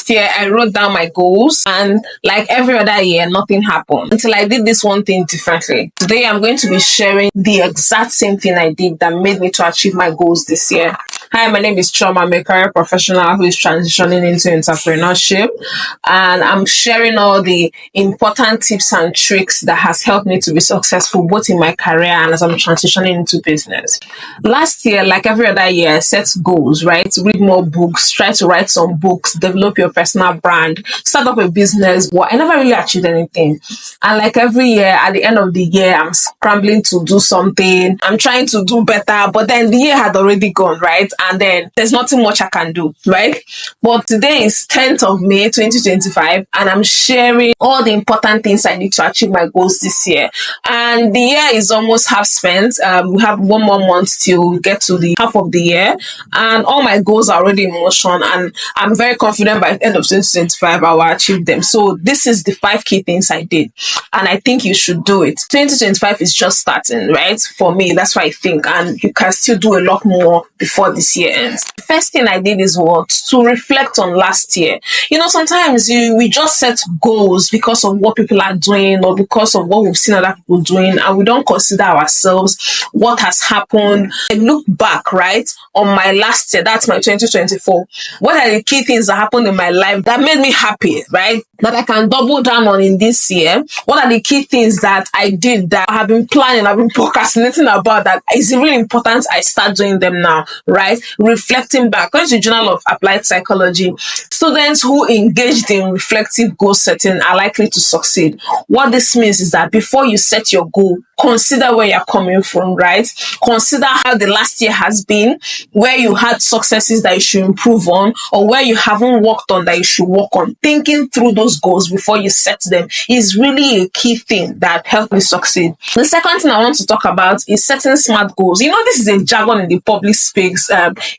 last year I wrote down my goals, and like every other year, nothing happened until I did this one thing differently. Today I'm going to be sharing the exact same thing I did that made me to achieve my goals this year. Hi, my name is Choma. I'm a career professional who is transitioning into entrepreneurship, and I'm sharing all the important tips and tricks that has helped me to be successful both in my career and as I'm transitioning into business. Last year, like every other year, I set goals, right? Read more books, try to write some books, develop your personal brand, start up a business, but I never really achieved anything. And like every year, at the end of the year, I'm scrambling to do something. I'm trying to do better, but then the year had already gone, right? And then there's nothing much I can do, right? But today is 10th of May 2025, and I'm sharing all the important things I need to achieve my goals this year. And the year is almost half spent. We have one more month till we get to the half of the year, and all my goals are already in motion, and I'm very confident by the end of 2025 I will achieve them. So this is the 5 key things I did, and I think you should do it. 2025 is just starting, right? For me, that's what I think, and you can still do a lot more before this year ends. The first thing I did is what? To reflect on last year. Sometimes we just set goals because of what people are doing or because of what we've seen other people doing, and we don't consider ourselves, what has happened. I look back, right, on my last year, that's my 2024. What are the key things that happened in my life that made me happy, right? That I can double down on in this year? What are the key things that I did that I have been planning, I've been procrastinating about, that is really important I start doing them now, right? Reflecting back. According to the Journal of Applied Psychology, students who engaged in reflective goal setting are likely to succeed. What this means is that before you set your goal, consider where you're coming from, right? Consider how the last year has been, where you had successes that you should improve on, or where you haven't worked on that you should work on. Thinking through those goals before you set them is really a key thing that helped me succeed. The second thing I want to talk about is setting SMART goals. This is a jargon in the public space,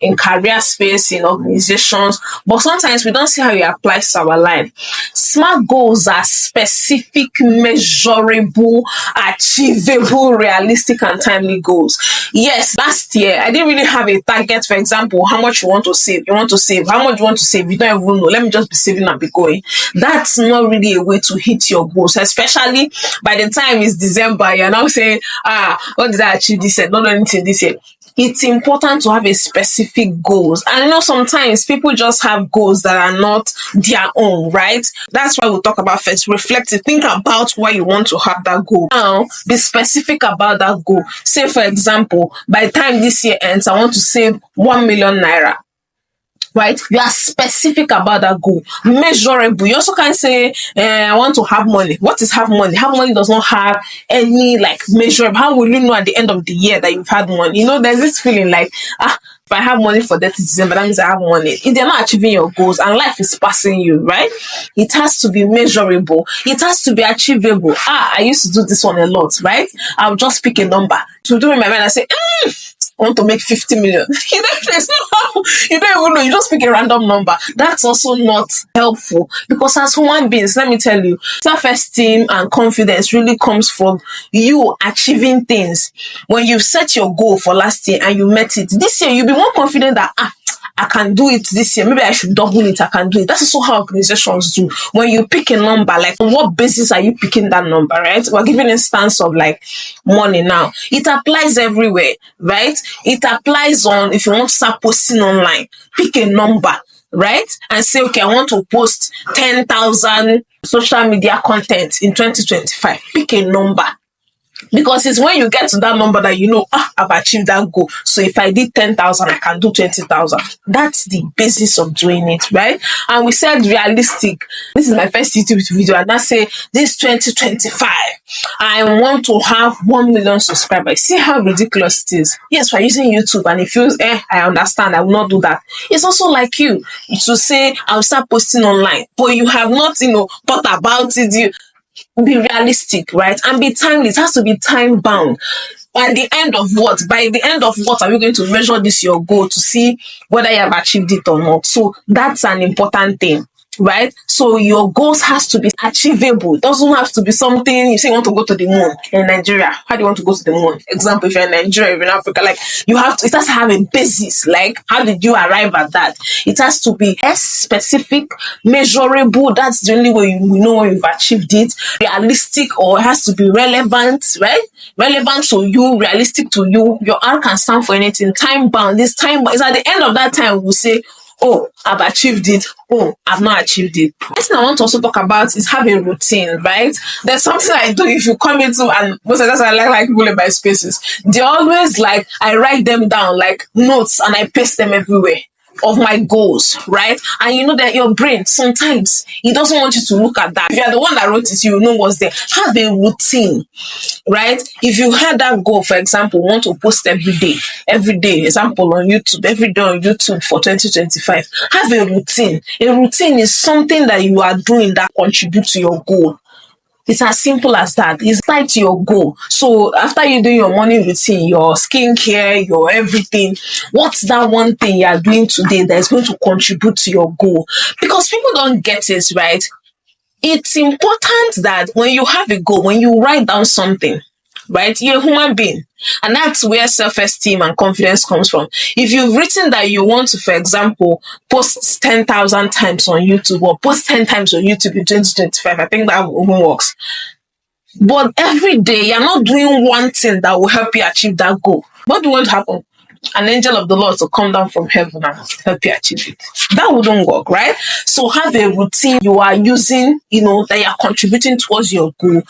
in career space, in organizations, but sometimes we don't see how it applies to our life. SMART goals are specific, measurable, achievable, realistic, and timely goals. Yes, last year I didn't really have a target. For example, how much you want to save. How much you want to save. You don't even know. Let me just be saving and be going. That's not really a way to hit your goals, especially by the time it's December. You're now saying, what did I achieve this year? Not anything this year. It's important to have a specific goals. And sometimes people just have goals that are not their own, right? That's why we'll talk about first. Reflective. Think about why you want to have that goal. Now, be specific about that goal. Say, for example, by the time this year ends, I want to save 1 million naira. Right? You are specific about that goal. Measurable. You also can't say, I want to have money. What is have money? Have money does not have any measurable. How will you know at the end of the year that you've had money? There's this feeling like, if I have money for 30 December, that means I have money. If they're not achieving your goals and life is passing you, right? It has to be measurable. It has to be achievable. I used to do this one a lot, right? I'll just pick a number. To do in my mind, I say, I want to make 50 million. It's not how, you don't even know. You just pick a random number. That's also not helpful, because as human beings, let me tell you, self-esteem and confidence really comes from you achieving things. When you set your goal for last year and you met it, this year you'll be more confident that I can do it this year. Maybe I should double it. I can do it. That's also how organizations do. When you pick a number, on what basis are you picking that number, right? We're giving instance of money now. It applies everywhere, right? It applies on if you want to start posting online. Pick a number, right? And say, okay, I want to post 10,000 social media content in 2025. Pick a number. Because it's when you get to that number that I've achieved that goal. So if I did 10,000, I can do 20,000. That's the basis of doing it, right? And we said realistic. This is my first YouTube video, and I say this 2025, I want to have 1 million subscribers. See how ridiculous it is. Yes, we're using YouTube, and it feels, I understand, I will not do that. It's also like you to say, I'll start posting online, but you have not, thought about it. Be realistic, right? And be timely. It has to be time bound. By the end of what? By the end of what are we going to measure this your goal to see whether you have achieved it or not? So that's an important thing. right? So your goals has to be achievable. It doesn't have to be something you say you want to go to the moon in Nigeria. How do you want to go to the moon? Example, if you're in Nigeria, if you're in Africa, like you have to, it has to have a basis. Like, how did you arrive at that? It has to be as specific, measurable. That's the only way you know when you've achieved it. Realistic, or it has to be relevant, right? Relevant to you, realistic to you. Your R can stand for anything. Time bound. This time bound is at the end of that time we'll say, oh, I've achieved it. Oh, I've not achieved it. Next thing I want to also talk about is having routine, right? There's something I do if you come into, and most of the time I like people in my spaces. They're always like, I write them down like notes and I paste them everywhere of my goals, right? And you know that your brain sometimes it doesn't want you to look at that. If you're the one that wrote it, you know what's there. Have a routine, right? If you had that goal, for example, want to post every day, example on YouTube, every day on YouTube for 2025, have a routine. A routine is something that you are doing that contributes to your goal. It's as simple as that. It's tied to your goal. So after you do your morning routine, your skincare, your everything, what's that one thing you are doing today that is going to contribute to your goal? Because people don't get it, right? It's important that when you have a goal, when you write down something, right? You're a human being. And that's where self-esteem and confidence comes from. If you've written that you want to, for example, post 10,000 times on YouTube or post 10 times on YouTube in 2025, I think that even works. But every day, you're not doing one thing that will help you achieve that goal. What do you want to happen? An angel of the Lord to come down from heaven and help you achieve it. That wouldn't work, right? So have a routine you are using, that you're contributing towards your goal.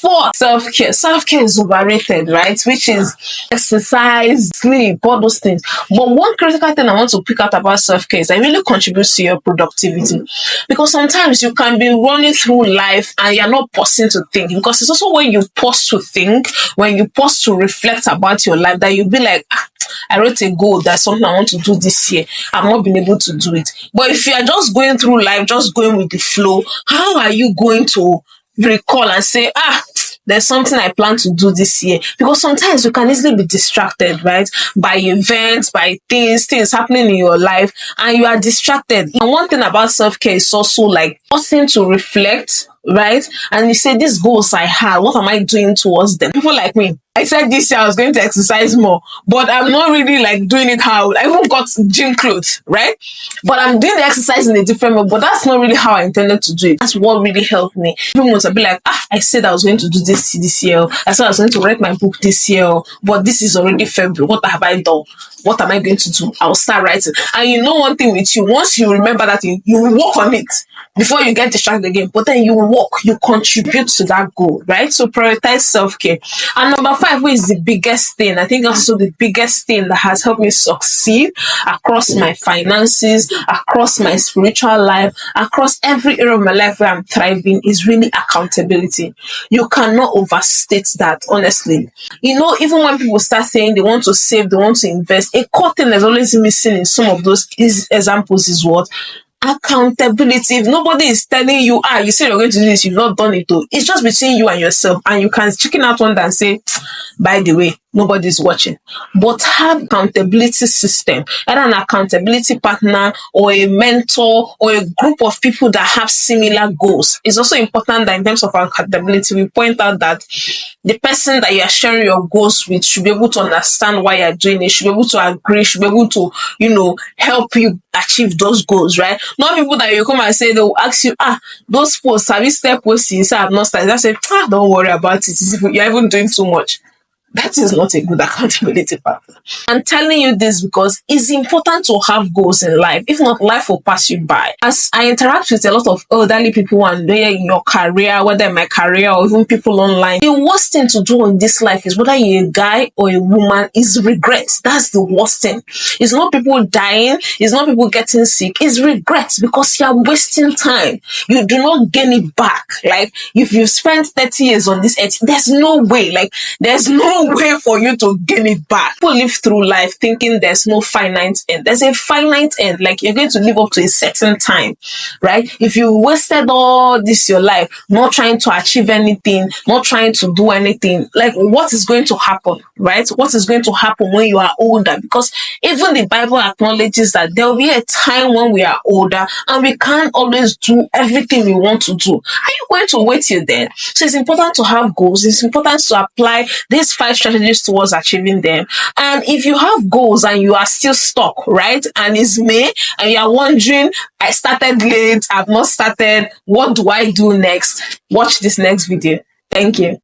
4, self-care. Self-care is overrated, right? Which is exercise, sleep, all those things. But one critical thing I want to pick out about self-care is that it really contributes to your productivity. Because sometimes you can be running through life and you're not pausing to think. Because it's also when you pause to think, when you pause to reflect about your life, that you'll be like, I wrote a goal, that's something I want to do this year. I've not been able to do it. But if you are just going through life, just going with the flow, how are you going to recall and say, there's something I plan to do this year? Because sometimes you can easily be distracted, right? By events, by things happening in your life, and you are distracted. And one thing about self-care is also like pausing to reflect, right? And you say, these goals I had, what am I doing towards them? People like me, I said this year I was going to exercise more, but I'm not really like doing it how I even got gym clothes, right? But I'm doing the exercise in a different way, but that's not really how I intended to do it. That's what really helped me. Even once I'll be like, I said I was going to do this year. I said I was going to write my book this year, but this is already February. What have I done? What am I going to do? I'll start writing. And one thing with you, once you remember that, you will work on it before you get distracted again. But then you will work, you contribute to that goal, right? So prioritize self-care. And number 5, which is the biggest thing, I think also the biggest thing that has helped me succeed across my finances, across my spiritual life, across every area of my life where I'm thriving, is really accountability. You cannot overstate that, honestly. Even when people start saying they want to save, they want to invest, a core thing that's always missing in some of those examples is what? Accountability. If nobody is telling you, you said you're going to do this, you've not done it though. It's just between you and yourself, and you can chicken out one day and say, by the way, nobody's watching. But have accountability system, either an accountability partner or a mentor or a group of people that have similar goals. It's also important that in terms of accountability, we point out that the person that you are sharing your goals with should be able to understand why you're doing it, should be able to agree, should be able to, help you achieve those goals, right? Not people that you come and say, they'll ask you, those posts, have you started posting? You say, I've not started. I say, don't worry about it. You're even doing too much. That is not a good accountability partner. I'm telling you this because it's important to have goals in life. If not, life will pass you by. As I interact with a lot of elderly people and they're in your career, whether in my career or even people online, the worst thing to do in this life is, whether you're a guy or a woman, is regret. That's the worst thing. It's not people dying. It's not people getting sick. It's regret, because you're wasting time. You do not gain it back. Like, if you spent 30 years on this earth, there's no way. Like, there's no no way for you to gain it back. People live through life thinking there's no finite end. There's a finite end. Like, you're going to live up to a certain time, right? If you wasted all this your life not trying to achieve anything, not trying to do anything, like, what is going to happen, right? What is going to happen when you are older? Because even the Bible acknowledges that there will be a time when we are older and we can't always do everything we want to do. Are you going to wait till then? So it's important to have goals. It's important to apply these 5 strategies towards achieving them. And if you have goals and you are still stuck, right? And it's May and you are wondering, I started late, I've not started, what do I do next? Watch this next video. Thank you.